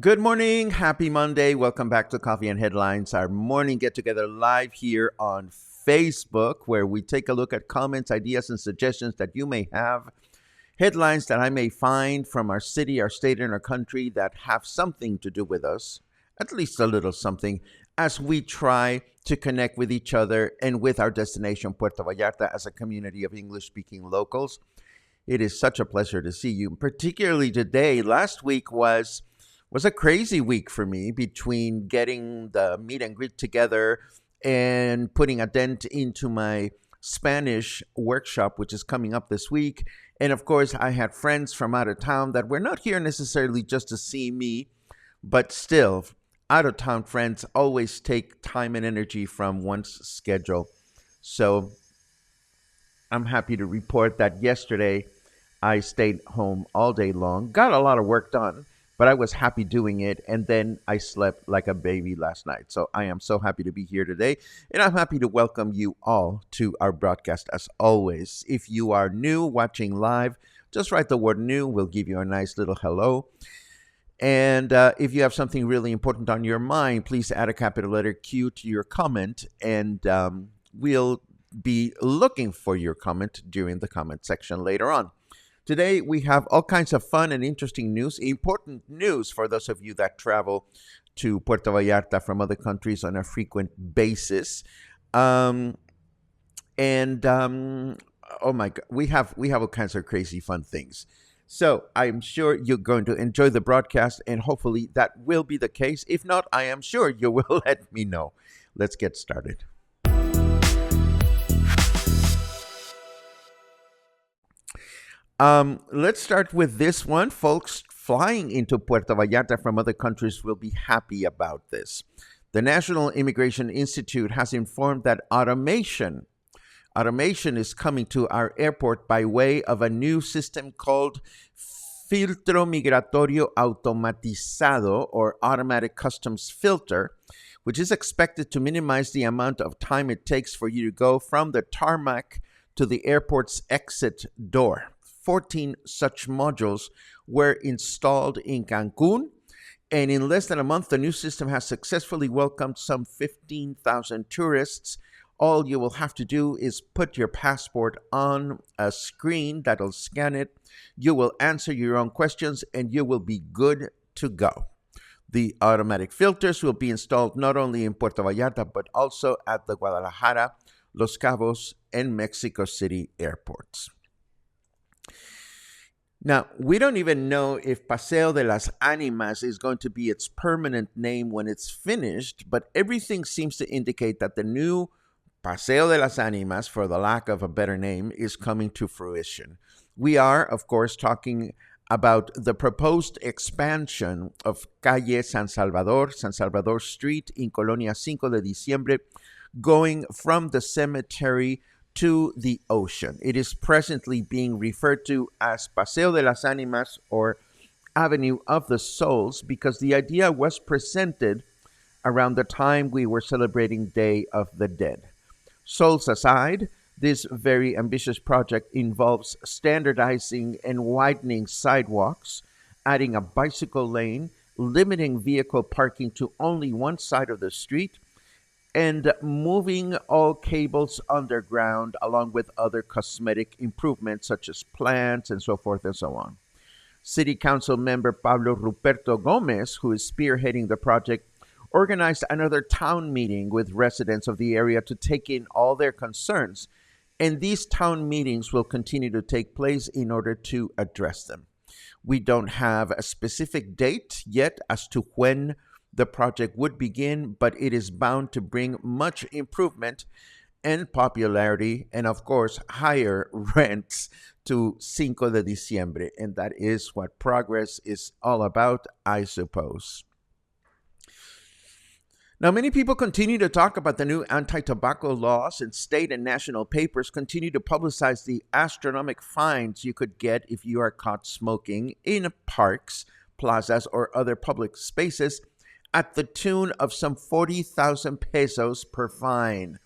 Good morning. Happy Monday. Welcome back to Coffee and Headlines, our morning get-together live here on Facebook, where we take a look at comments, ideas, and suggestions that you may have, headlines that I may find from our city, our state, and our country that have something to do with us, at least a little something, as we try to connect with each other and with our destination, Puerto Vallarta, as a community of English-speaking locals. It is such a pleasure to see you, particularly today. Last week was a crazy week for me, between getting the meet and greet together and putting a dent into my Spanish workshop, which is coming up this week. And of course, I had friends from out of town that were not here necessarily just to see me, but still, out of town friends always take time and energy from one's schedule. So I'm happy to report that yesterday I stayed home all day long, got a lot of work done, but I was happy doing it, and then I slept like a baby last night. So I am so happy to be here today, and I'm happy to welcome you all to our broadcast as always. If you are new watching live, just write the word new. We'll give you a nice little hello. And if you have something really important on your mind, please add a capital letter Q to your comment, and we'll be looking for your comment during the comment section later on. Today, we have all kinds of fun and interesting news, important news for those of you that travel to Puerto Vallarta from other countries on a frequent basis. Oh my God, we have all kinds of crazy fun things. So I'm sure you're going to enjoy the broadcast, and hopefully that will be the case. If not, I am sure you will let me know. Let's get started. Let's start with this one. Folks flying into Puerto Vallarta from other countries will be happy about this. The National Immigration Institute has informed that automation is coming to our airport by way of a new system called Filtro Migratorio Automatizado, or automatic customs filter, which is expected to minimize the amount of time it takes for you to go from the tarmac to the airport's exit door. 14 such modules were installed in Cancun, and in less than a month, the new system has successfully welcomed some 15,000 tourists. All you will have to do is put your passport on a screen that'll scan it. You will answer your own questions, and you will be good to go. The automatic filters will be installed not only in Puerto Vallarta, but also at the Guadalajara, Los Cabos, and Mexico City airports. Now, we don't even know if Paseo de las Ánimas is going to be its permanent name when it's finished, but everything seems to indicate that the new Paseo de las Ánimas, for the lack of a better name, is coming to fruition. We are, of course, talking about the proposed expansion of Calle San Salvador Street in Colonia 5 de Diciembre, going from the cemetery to the ocean. It is presently being referred to as Paseo de las Ánimas, or Avenue of the Souls, because the idea was presented around the time we were celebrating Day of the Dead. Souls aside, this very ambitious project involves standardizing and widening sidewalks, adding a bicycle lane, limiting vehicle parking to only one side of the street, and moving all cables underground, along with other cosmetic improvements such as plants and so forth and so on. City Council member Pablo Ruperto Gomez, who is spearheading the project, organized another town meeting with residents of the area to take in all their concerns. And these town meetings will continue to take place in order to address them. We don't have a specific date yet as to when the project would begin, but it is bound to bring much improvement and popularity, and of course, higher rents to Cinco de Diciembre. And that is what progress is all about, I suppose. Now, many people continue to talk about the new anti-tobacco laws, and state and national papers continue to publicize the astronomic fines you could get if you are caught smoking in parks, plazas, or other public spaces, at the tune of some 40,000 pesos per fine.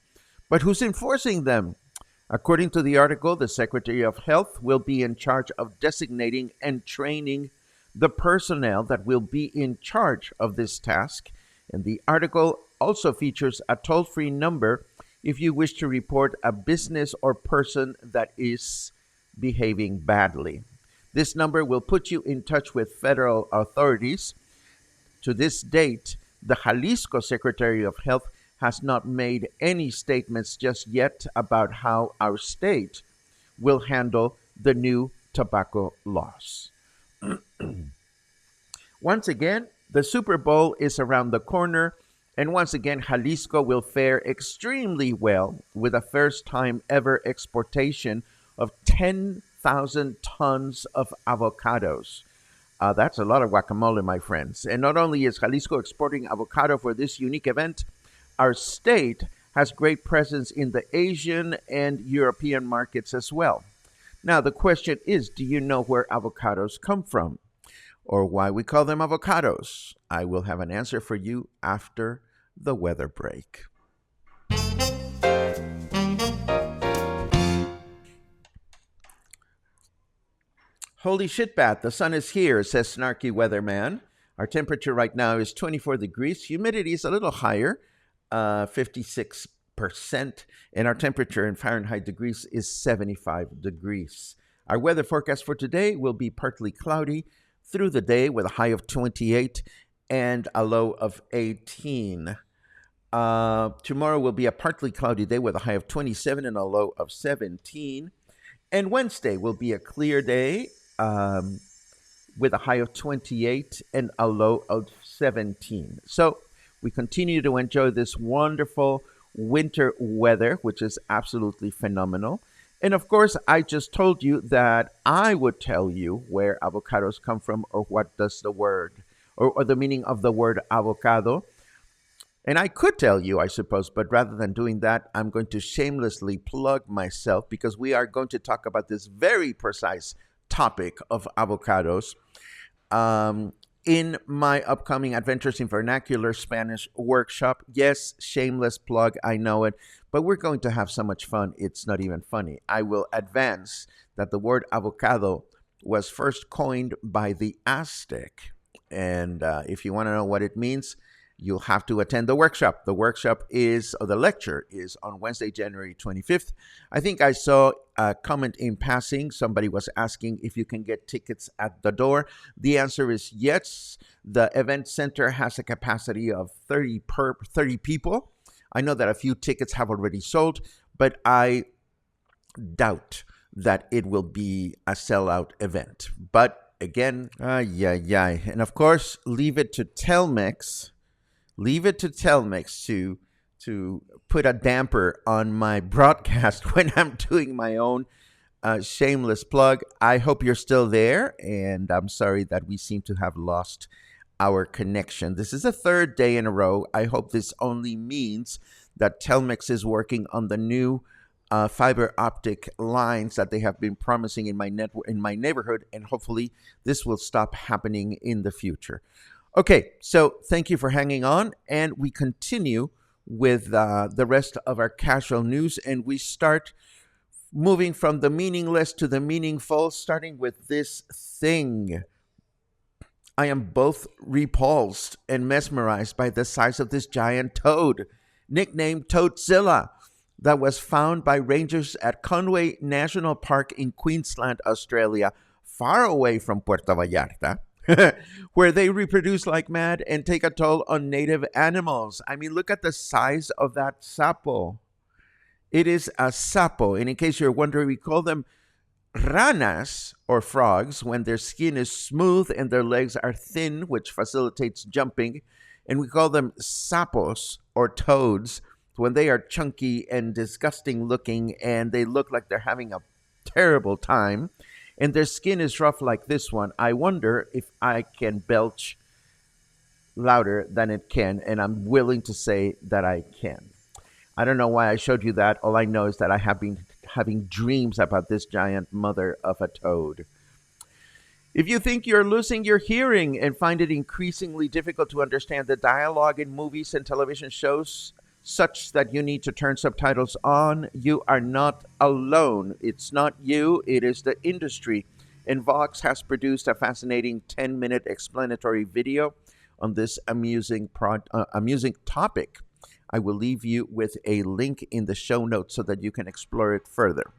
But who's enforcing them? According to the article, the Secretary of Health will be in charge of designating and training the personnel that will be in charge of this task. And the article also features a toll-free number if you wish to report a business or person that is behaving badly. This number will put you in touch with federal authorities. To this date, the Jalisco Secretary of Health has not made any statements just yet about how our state will handle the new tobacco laws. Once again, the Super Bowl is around the corner, and once again, Jalisco will fare extremely well with a first-time ever exportation of 10,000 tons of avocados. That's a lot of guacamole, my friends. And not only is Jalisco exporting avocado for this unique event, our state has great presence in the Asian and European markets as well. Now, the question is, do you know where avocados come from, or why we call them avocados? I will have an answer for you after the weather break. Holy shit, Bat, the sun is here, says Snarky Weatherman. Our temperature right now is 24 degrees. Humidity is a little higher, 56%. And our temperature in Fahrenheit degrees is 75 degrees. Our weather forecast for today will be partly cloudy through the day with a high of 28 and a low of 18. Tomorrow will be a partly cloudy day with a high of 27 and a low of 17. And Wednesday will be a clear day with a high of 28 and a low of 17. So we continue to enjoy this wonderful winter weather, which is absolutely phenomenal. And of course, I just told you that I would tell you where avocados come from, or what does the word, or the meaning of the word avocado. And I could tell you, I suppose, but rather than doing that, I'm going to shamelessly plug myself, because we are going to talk about this very precise topic of avocados in my upcoming Adventures in Vernacular Spanish workshop. Yes, shameless plug, I know it, but we're going to have so much fun, it's not even funny. I will advance that the word avocado was first coined by the Aztec. And if you want to know what it means, you'll have to attend the workshop. The workshop is, or the lecture is on Wednesday, January 25th. I think I saw a comment in passing. Somebody was asking if you can get tickets at the door. The answer is yes. The event center has a capacity of 30 people. I know that a few tickets have already sold, but I doubt that it will be a sellout event. But again, and of course, leave it to Telmex to put a damper on my broadcast when I'm doing my own shameless plug. I hope you're still there, and I'm sorry that we seem to have lost our connection. This is the third day in a row. I hope this only means that Telmex is working on the new fiber optic lines that they have been promising in my neighborhood, and hopefully this will stop happening in the future. Okay, so thank you for hanging on, and we continue with the rest of our casual news, and we start moving from the meaningless to the meaningful, starting with this thing. I am both repulsed and mesmerized by the size of this giant toad, nicknamed Toadzilla, that was found by rangers at Conway National Park in Queensland, Australia, far away from Puerto Vallarta, where they reproduce like mad and take a toll on native animals. I mean, look at the size of that sapo. It is a sapo, and in case you're wondering, we call them ranas, or frogs, when their skin is smooth and their legs are thin, which facilitates jumping. And we call them sapos, or toads, when they are chunky and disgusting looking and they look like they're having a terrible time. And their skin is rough like this one. I wonder if I can belch louder than it can, and I'm willing to say that I can. I don't know why I showed you that. All I know is that I have been having dreams about this giant mother of a toad. If you think you're losing your hearing and find it increasingly difficult to understand the dialogue in movies and television shows, such that you need to turn subtitles on, you are not alone. It's not you, it is the industry. And Vox has produced a fascinating 10-minute explanatory video on this amusing topic. I will leave you with a link in the show notes so that you can explore it further.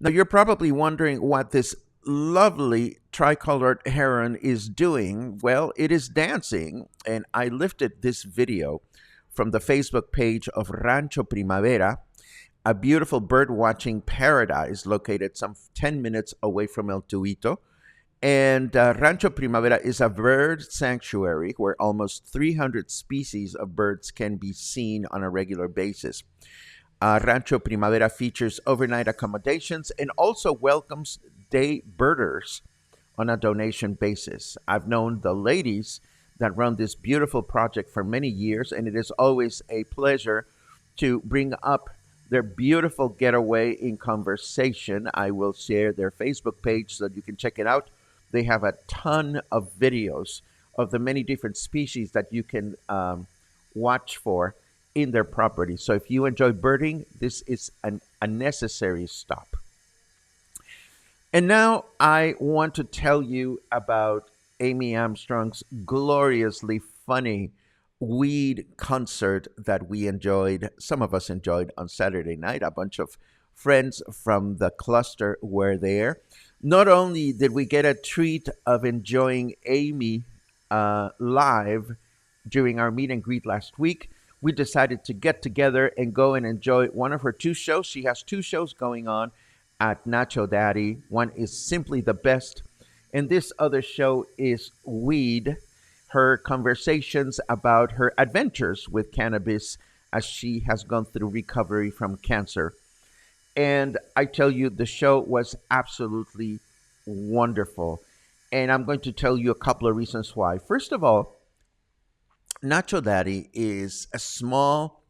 Now, you're probably wondering what this lovely tricolored heron is doing. Well, it is dancing, and I lifted this video from the Facebook page of Rancho Primavera, a beautiful bird watching paradise located some 10 minutes away from El Tuito. And Rancho Primavera is a bird sanctuary where almost 300 species of birds can be seen on a regular basis. Rancho Primavera features overnight accommodations and also welcomes day birders on a donation basis. I've known the ladies that run this beautiful project for many years, and it is always a pleasure to bring up their beautiful getaway in conversation. I will share their Facebook page so that you can check it out. They have a ton of videos of the many different species that you can watch for in their property. So if you enjoy birding, this is a necessary stop. And now I want to tell you about Amy Armstrong's gloriously funny Ouid concert that we enjoyed, some of us enjoyed on Saturday night. A bunch of friends from the cluster were there. Not only did we get a treat of enjoying Amy live during our meet and greet last week, we decided to get together and go and enjoy one of her two shows. She has two shows going on at Nacho Daddy. One is Simply the Best, and this other show is Ouid, her conversations about her adventures with cannabis as she has gone through recovery from cancer. And I tell you, the show was absolutely wonderful. And I'm going to tell you a couple of reasons why. First of all, Nacho Daddy is a small,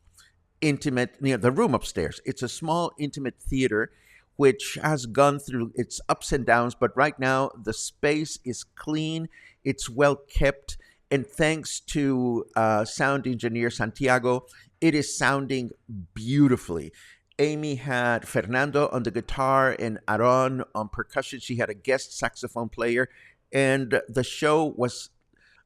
intimate, the room upstairs. It's a small, intimate theater which has gone through its ups and downs, but right now the space is clean, it's well kept, and thanks to sound engineer Santiago, it is sounding beautifully. Amy had Fernando on the guitar and Aaron on percussion. She had a guest saxophone player, and the show was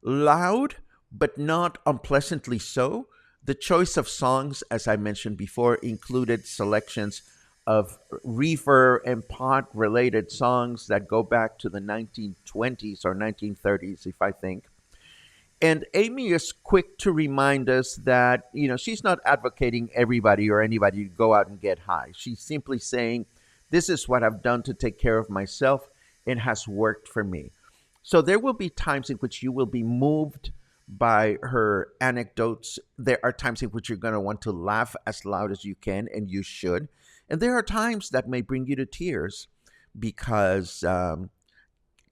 loud, but not unpleasantly so. The choice of songs, as I mentioned before, included selections of reefer and pot related songs that go back to the 1920s or 1930s, if I think. And Amy is quick to remind us that, she's not advocating everybody or anybody to go out and get high. She's simply saying, this is what I've done to take care of myself and has worked for me. So there will be times in which you will be moved by her anecdotes. There are times in which you're going to want to laugh as loud as you can, and you should. And there are times that may bring you to tears because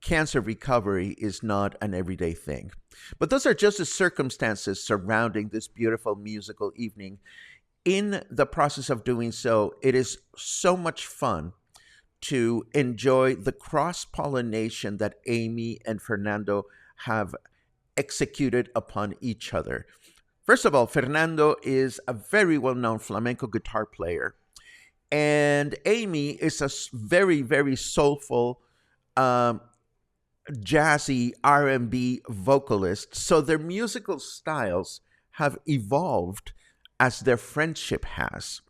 cancer recovery is not an everyday thing. But those are just the circumstances surrounding this beautiful musical evening. in the process of doing so, it is so much fun to enjoy the cross pollination that Amy and Fernando have executed upon each other. First of all, Fernando is a very well known flamenco guitar player, and Amy is a very, very soulful, um, jazzy R&B vocalist. So their musical styles have evolved as their friendship has.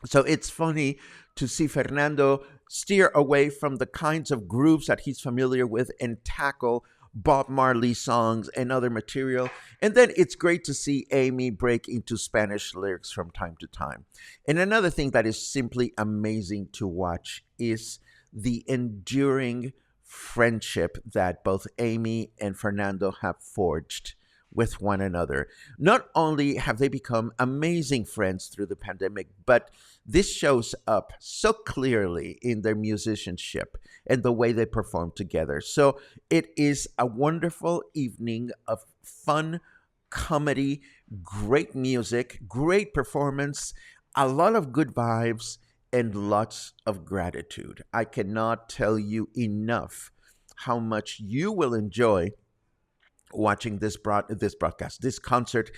So it's funny to see Fernando steer away from the kinds of grooves that he's familiar with and tackle Bob Marley songs and other material. And then it's great to see Amy break into Spanish lyrics from time to time. And another thing that is simply amazing to watch is the enduring friendship that both Amy and Fernando have forged with one another. Not only have they become amazing friends through the pandemic, but this shows up so clearly in their musicianship and the way they perform together. So it is a wonderful evening of fun comedy, great music, great performance, a lot of good vibes, and lots of gratitude. I cannot tell you enough how much you will enjoy watching this broadcast, this concert,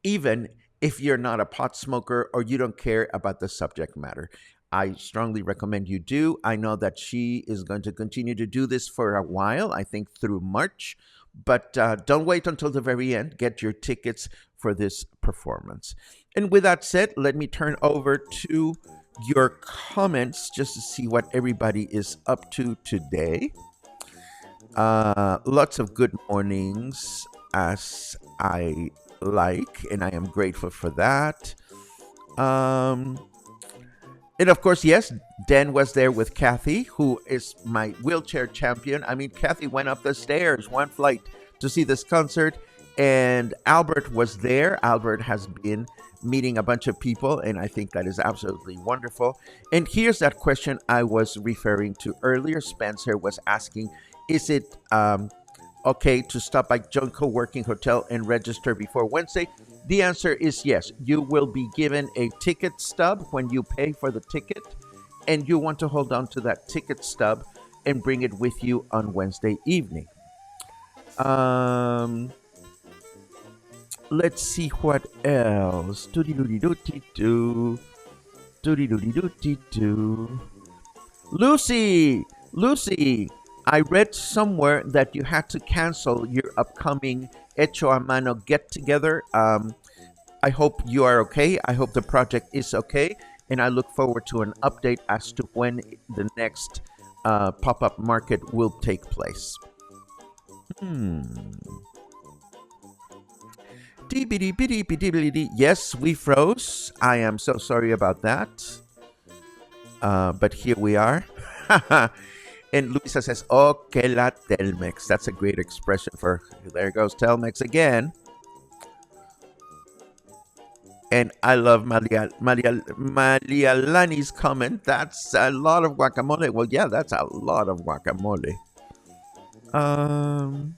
even if you're not a pot smoker or you don't care about the subject matter. I strongly recommend you do. I know that she is going to continue to do this for a while, I think through March, but don't wait until the very end. Get your tickets for this performance. And with that said, let me turn over to your comments just to see what everybody is up to today. Lots of good mornings, as I like, and I am grateful for that. Um, and of course, yes, Dan was there with Kathy, who is my wheelchair champion. I mean, Kathy went up the stairs one flight to see this concert, and Albert was there. Albert has been meeting a bunch of people, and I think that is absolutely wonderful. And here's that question I was referring to earlier. Spencer was asking, is it okay to stop by Junko Working Hotel and register before Wednesday? The answer is yes. You will be given a ticket stub when you pay for the ticket, and you want to hold on to that ticket stub and bring it with you on Wednesday evening. Um, let's see what else. Doody-doody-doo-dee-doo. Doody-doody-doo-dee-doo. Lucy, I read somewhere that you had to cancel your upcoming Hecho a Mano get together. I hope you are okay. I hope the project is okay. And I look forward to an update as to when the next pop up market will take place. Yes, we froze. I am so sorry about that. But here we are. And Luisa says, "Oh, que la Telmex." That's a great expression for, there goes Telmex again. And I love Malia Lani's comment. That's a lot of guacamole. Well, yeah, that's a lot of guacamole. Um,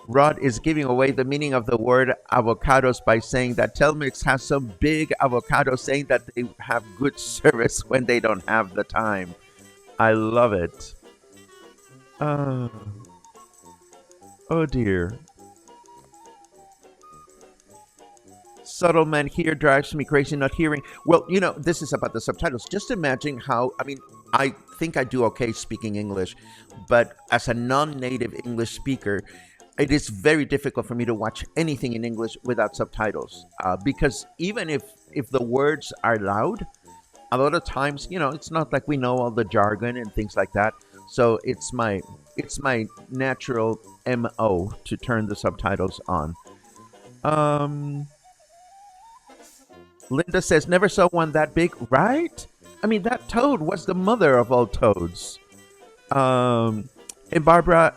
Rod is giving away the meaning of the word avocados by saying that Telmex has some big avocados, saying that they have good service when they don't have the time. I love it. Uh, oh dear. Subtle man here drives me crazy not hearing. Well, this is about the subtitles. Just imagine how, I think I do okay speaking English, but as a non-native English speaker, it is very difficult for me to watch anything in English without subtitles, because even if the words are loud, a lot of times, it's not like we know all the jargon and things like that. So it's my natural MO to turn the subtitles on. Linda says, never saw one that big, right? That toad was the mother of all toads. And Barbara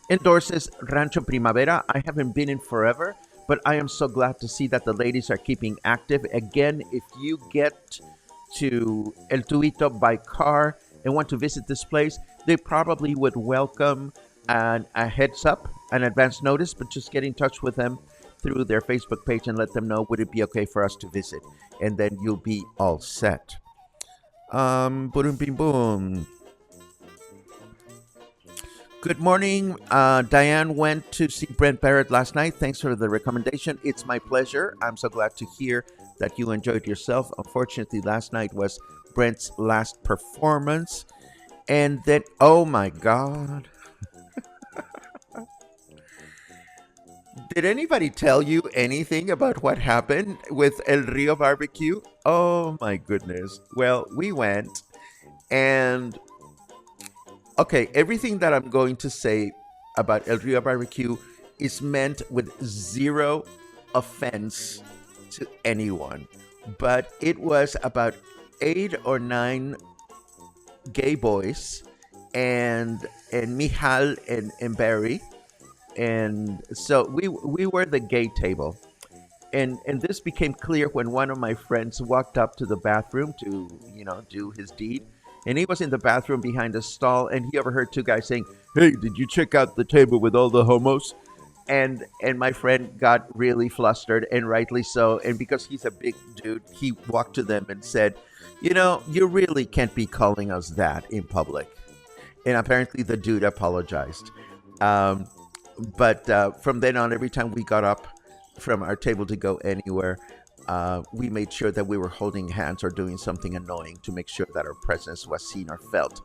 endorses Rancho Primavera. I haven't been in forever, but I am so glad to see that the ladies are keeping active. Again, if you get to El Tuito by car and want to visit this place, they probably would welcome a heads up, an advance notice, but just get in touch with them through their Facebook page and let them know would it be okay for us to visit, and then you'll be all set. Boom, boom, boom. Good morning. Diane went to see Brent Barrett last night. Thanks for the recommendation. It's my pleasure. I'm so glad to hear that you enjoyed yourself. Unfortunately, last night was Brent's last performance. And then, oh my God. Did anybody tell you anything about what happened with El Rio Barbecue? Oh my goodness. Well, we went and okay, everything that I'm going to say about El Rio Barbecue is meant with zero offense to anyone. But it was about 8 or 9 gay boys and Michal and Barry. And so we were the gay table. And this became clear when one of my friends walked up to the bathroom to, do his deed. And he was in the bathroom behind a stall, and he overheard 2 guys saying, "Hey, did you check out the table with all the homos?" And my friend got really flustered, and rightly so. And because he's a big dude, he walked to them and said, "You really can't be calling us that in public." And apparently the dude apologized. But from then on, every time we got up from our table to go anywhere, we made sure that we were holding hands or doing something annoying to make sure that our presence was seen or felt.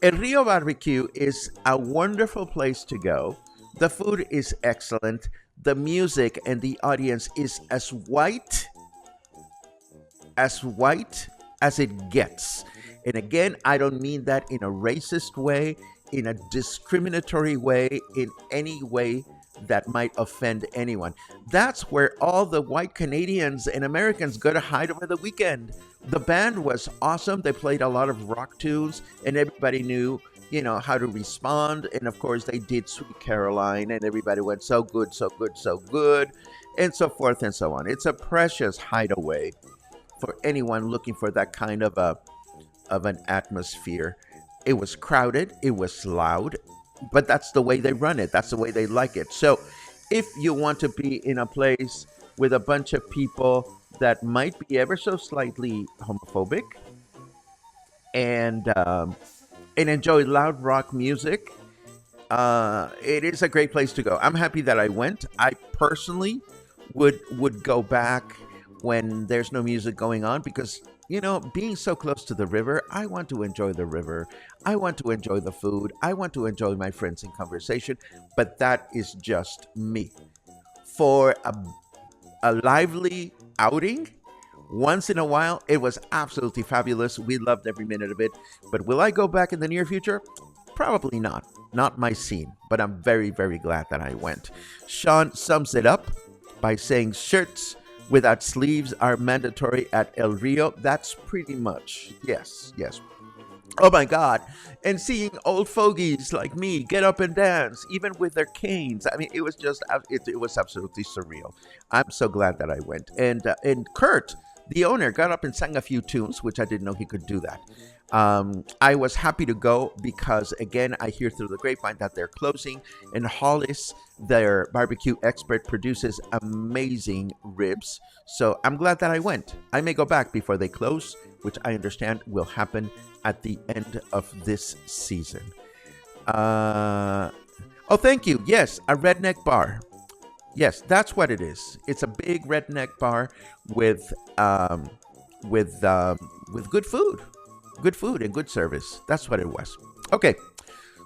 El Rio Barbecue is a wonderful place to go. The food is excellent. The music and the audience is as white as it gets. And again, I don't mean that in a racist way, in a discriminatory way, in any way that might offend anyone. That's where all the white Canadians and Americans go to hide over the weekend. The band was awesome. They played a lot of rock tunes, and everybody knew, how to respond. And of course, they did Sweet Caroline, and everybody went so good, so good, so good, and so forth and so on. It's a precious hideaway for anyone looking for that kind of an atmosphere. It was crowded. It was loud. But that's the way they run it. That's the way they like it. So if you want to be in a place with a bunch of people that might be ever so slightly homophobic and enjoy loud rock music, it is a great place to go. I'm happy that I went. I personally would go back when there's no music going on because being so close to the river, I want to enjoy the river. I want to enjoy the food. I want to enjoy my friends in conversation. But that is just me. For a lively outing, once in a while, it was absolutely fabulous. We loved every minute of it. But will I go back in the near future? Probably not. Not my scene. But I'm very, very glad that I went. Sean sums it up by saying shirts without sleeves are mandatory at El Rio. That's pretty much, yes. Oh my God. And seeing old fogies like me get up and dance, even with their canes. I mean, it was just, it was absolutely surreal. I'm so glad that I went. And Kurt, the owner, got up and sang a few tunes, which I didn't know he could do that. I was happy to go because, again, I hear through the grapevine that they're closing, and Hollis, their barbecue expert, produces amazing ribs. So I'm glad that I went. I may go back before they close, which I understand will happen at the end of this season. Oh, thank you. Yes, a redneck bar. Yes, that's what it is. It's a big redneck bar with good food. Good food and good service. That's what it was. Okay,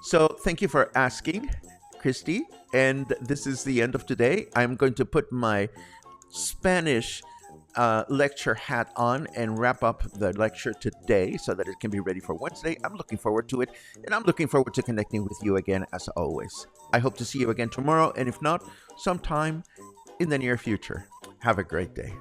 so thank you for asking, Christy. And this is the end of today. I'm going to put my Spanish lecture hat on and wrap up the lecture today so that it can be ready for Wednesday. I'm looking forward to it, and I'm looking forward to connecting with you again as always. I hope to see you again tomorrow, and if not, sometime in the near future. Have a great day.